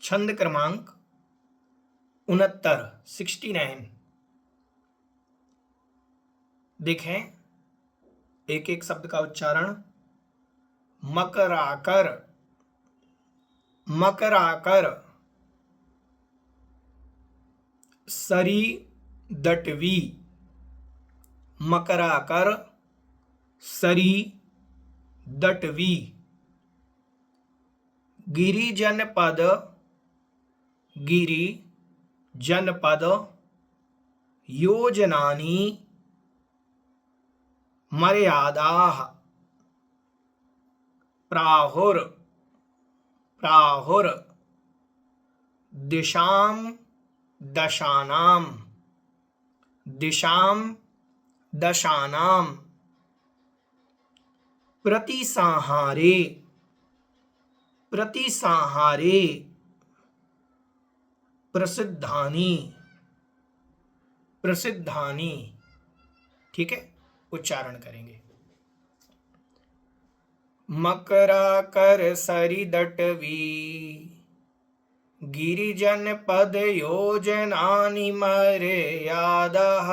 छंद क्रमांक 69। देखें एक एक शब्द का उच्चारण। मकराकर, मकराकर, सरी दटवी, मकराकर, सरी दटवी, गिरि जनपद, गिरि जनपद, योजनानि, मर्यादाः, प्राहुर, प्राहुर, दिशां दशानां, दिशां दशानां, प्रतिसंहारे, प्रतिसंहारे, प्रसिद्धानि, प्रसिद्धानि। ठीक है, उच्चारण करेंगे। मकराकर सरिदटवी, गिरिजनपद योजनानि मर्यादाः,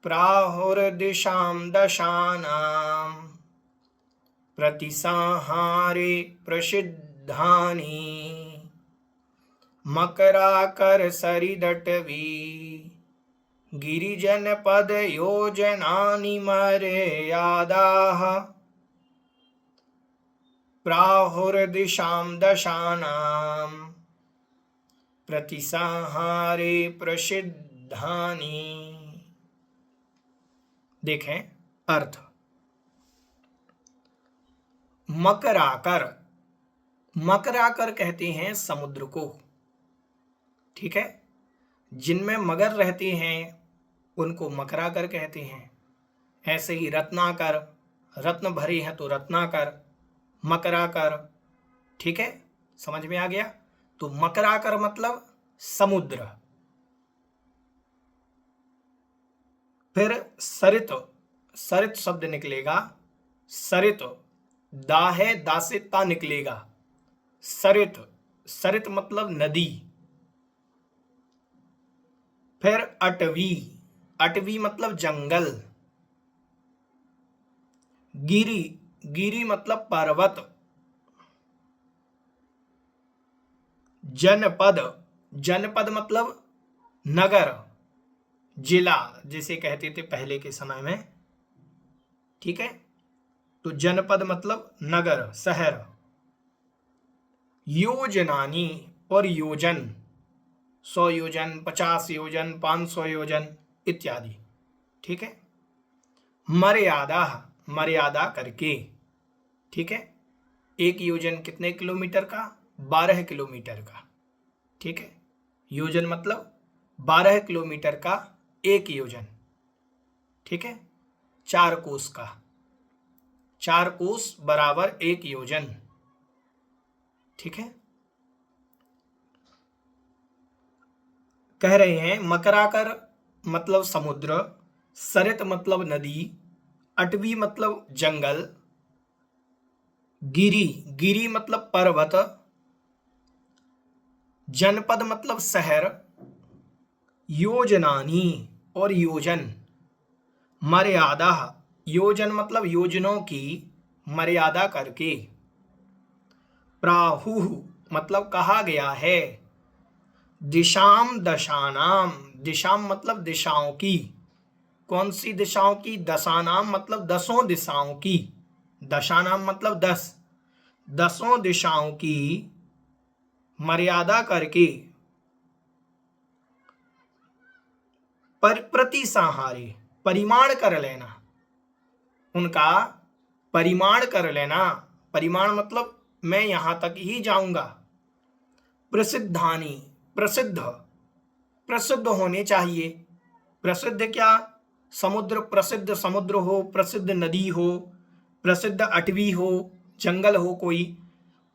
प्राहुर्दिशां दशानां, प्रतिसंहारे प्रसिद्धानि। मकराकर सरिदटवी, गिरिजनपद योजनानि मर्यादाः, प्राहुर्दिशां दशानां, प्रतिसंहारे प्रसिद्धानि। देखें अर्थ। मकराकर, मकराकर कहते हैं समुद्र को। ठीक है, जिनमें मगर रहते हैं उनको मकराकर कहते हैं। ऐसे ही रत्नाकर, रत्न भरे हैं तो रत्नाकर, मकराकर। ठीक है, समझ में आ गया। तो मकराकर मतलब समुद्र। फिर सरित, सरित शब्द निकलेगा। सरित, दा है, दा से ता निकलेगा। सरित, सरित मतलब नदी। फिर अटवी, अटवी मतलब जंगल। गिरि, गिरि मतलब पर्वत। जनपद, जनपद मतलब नगर, जिला जिसे कहते थे पहले के समय में। ठीक है, तो जनपद मतलब नगर, शहर। योजनानी और योजन, 100 योजन, 50 योजन, 500 योजन इत्यादि। ठीक है। मर्यादा, मर्यादा करके। ठीक है, एक योजन कितने किलोमीटर का? 12 किलोमीटर का। ठीक है, योजन मतलब 12 किलोमीटर का एक योजन। ठीक है, 4 कोस का, 4 कोस बराबर एक योजन। ठीक है, कह रहे हैं मकराकर मतलब समुद्र, सरित मतलब नदी, अटवी मतलब जंगल, गिरी, गिरी मतलब पर्वत, जनपद मतलब शहर, योजनानी और योजन, मर्यादा, योजन मतलब योजनों की, मर्यादा करके, प्राहु मतलब कहा गया है, दिशाम दशानाम, दिशाम मतलब दिशाओं की, कौन सी दिशाओं की? दशानाम मतलब 10 दिशाओं की, दशानाम मतलब 10, 10 दिशाओं की मर्यादा करके, पर प्रतिसंहारे, परिमाण कर लेना, उनका परिमाण कर लेना। परिमाण मतलब मैं यहां तक ही जाऊंगा। प्रसिद्धानी, प्रसिद्ध, प्रसिद्ध होने चाहिए। प्रसिद्ध क्या? समुद्र, प्रसिद्ध समुद्र हो, प्रसिद्ध नदी हो, प्रसिद्ध अटवी हो, जंगल हो कोई,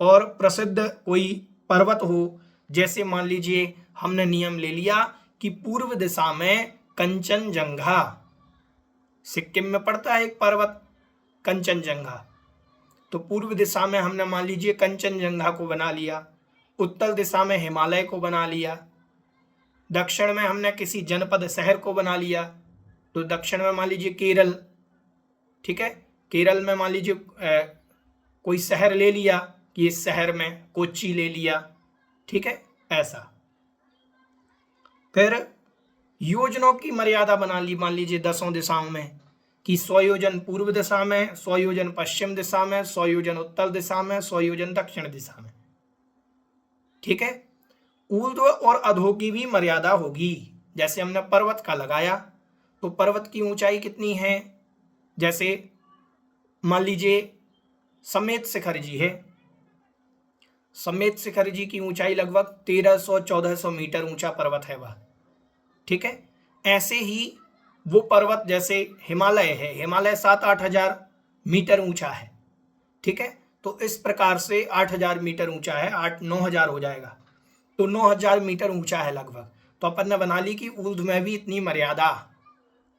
और प्रसिद्ध कोई पर्वत हो। जैसे मान लीजिए हमने नियम ले लिया कि पूर्व दिशा में कंचनजंगा, सिक्किम में पड़ता है एक पर्वत कंचनजंगा, तो पूर्व दिशा में हमने मान लीजिए कंचनजंगा को बना लिया। उत्तर दिशा में हिमालय को बना लिया, दक्षिण में हमने किसी जनपद शहर को बना लिया, तो दक्षिण में मान लीजिए केरल, ठीक है, केरल में मान लीजिए कोई शहर ले लिया कि इस शहर में कोच्चि ले लिया, ठीक है, ऐसा। फिर योजनों की मर्यादा बना ली, मान लीजिए 10 दिशाओं में कि 100 योजन पूर्व दिशा में, 100 योजन पश्चिम दिशा में, 100 योजन उत्तर दिशा में, 100 योजन दक्षिण दिशा में, ठीक है। ऊर्ध्व और अधो की भी मर्यादा होगी। जैसे हमने पर्वत का लगाया तो पर्वत की ऊंचाई कितनी है, जैसे मान लीजिए समेत शिखर जी है, समेत शिखर जी की ऊंचाई लगभग 1300-1400 मीटर ऊंचा पर्वत है वह, ठीक है। ऐसे ही वो पर्वत जैसे हिमालय है, हिमालय 7-8 हजार मीटर ऊंचा है, ठीक है। तो इस प्रकार से 8,000 मीटर ऊंचा है, 8-9 हजार हो जाएगा, तो 9,000 मीटर ऊंचा है लगभग। तो अपन ने बना ली कि ऊर्ध्व में भी इतनी मर्यादा,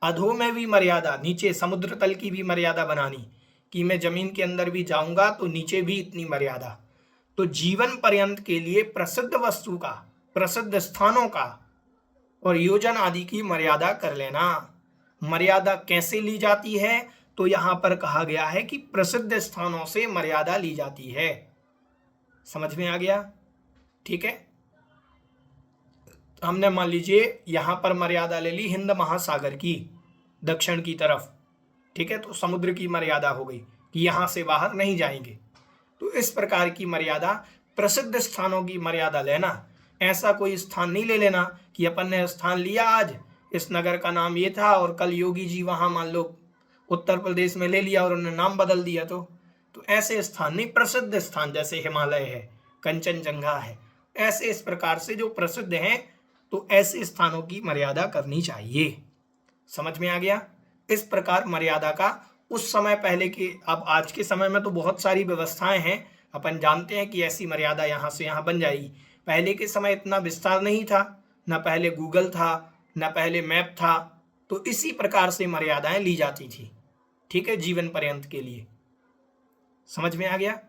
अधो में भी मर्यादा, नीचे समुद्र तल की भी मर्यादा बनानी कि मैं जमीन के अंदर भी जाऊंगा तो नीचे भी इतनी मर्यादा। तो जीवन पर्यंत के लिए प्रसिद्ध वस्तु का, प्रसिद्ध स्थानों का और योजन आदि की मर्यादा कर लेना। मर्यादा कैसे ली जाती है, तो यहां पर कहा गया है कि प्रसिद्ध स्थानों से मर्यादा ली जाती है। समझ में आ गया, ठीक है। हमने मान लीजिए यहां पर मर्यादा ले ली हिंद महासागर की दक्षिण की तरफ, ठीक है, तो समुद्र की मर्यादा हो गई कि यहां से बाहर नहीं जाएंगे। तो इस प्रकार की मर्यादा, प्रसिद्ध स्थानों की मर्यादा लेना। ऐसा कोई स्थान नहीं ले लेना कि अपन ने स्थान लिया, आज इस नगर का नाम ये था और कल योगी जी वहां मान लो उत्तर प्रदेश में ले लिया और उन्होंने नाम बदल दिया। तो ऐसे स्थान नहीं, प्रसिद्ध स्थान जैसे हिमालय है, कंचनजंगा है, ऐसे इस प्रकार से जो प्रसिद्ध हैं, तो ऐसे स्थानों की मर्यादा करनी चाहिए। समझ में आ गया। इस प्रकार मर्यादा का उस समय पहले के, अब आज के समय में तो बहुत सारी व्यवस्थाएं हैं, अपन जानते हैं कि ऐसी मर्यादा यहाँ से यहाँ बन जाएगी। पहले के समय इतना विस्तार नहीं था, ना पहले गूगल था, ना पहले मैप था, तो इसी प्रकार से मर्यादाएं ली जाती थी, ठीक है, जीवन पर्यंत के लिए। समझ में आ गया।